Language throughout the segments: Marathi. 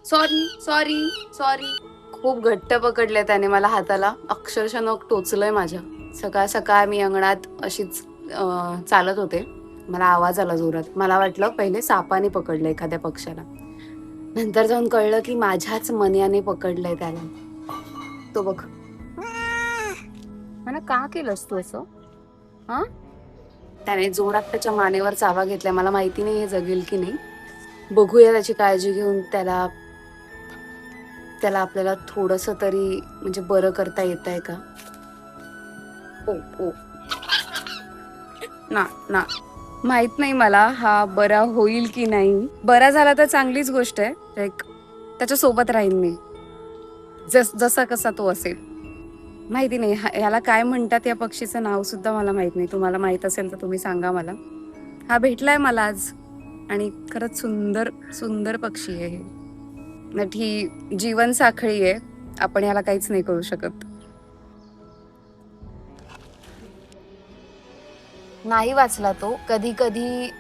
Sorry sorry sorry. खूप घट्ट पकडले त्याने मला हाताला, अक्षरशः नख टोचलंय माझ्या. सकाळ सकाळ मी अंगणात अशीच चालत होते, मला आवाज आला जोरात. मला वाटलं पहिले सापाने पकडलं एखाद्या पक्ष्याला, नंतर जाऊन कळलं की माझ्याच मन्याने पकडलंय त्याला. तो बघ. मला का केलंस तू असं? हा, त्याने जोरात त्याच्या मानेवर चावा घेतलाय. मला माहिती नाही हे जगेल की नाही. बघूया, त्याची काळजी घेऊन त्याला त्याला आपल्याला थोडस तरी म्हणजे बरं करता येत आहे का. ओ ओ ना ना, माहित नाही मला हा बरा होईल की नाही. बरा झाला तर चांगलीच गोष्ट आहे. लाईक त्याच्या सोबत राहीन मी, जसा कसा तो असेल. माहिती नाही ह्याला काय म्हणतात, या पक्षीचं नाव सुद्धा मला माहित नाही. तुम्हाला माहित असेल तर तुम्ही सांगा मला. हा भेटलाय मला आज आणि खरंच सुंदर सुंदर पक्षी आहे हे. नट ही जीवन साखळी आहे, आपण ह्याला काहीच नाही करू शकत. नाही वाचला तो. कधी कधी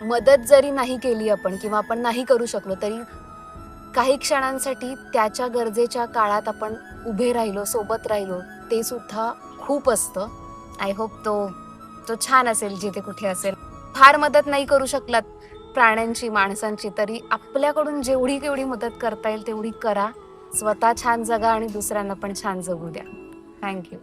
मदत जरी नाही केली आपण किंवा आपण नाही करू शकलो तरी काही क्षणांसाठी त्याच्या गरजेच्या काळात आपण उभे राहिलो, सोबत राहिलो, ते सुद्धा खूप असतं. आय होप तो तो छान असेल जिथे कुठे असेल. फार मदत नाही करू शकलात प्राण्यांची, माणसांची, तरी आपल्याकडून जेवढी केवढी मदत करता येईल तेवढी करा. स्वतः छान जगा आणि दुसऱ्यांना पण छान जगू द्या. थँक्यू.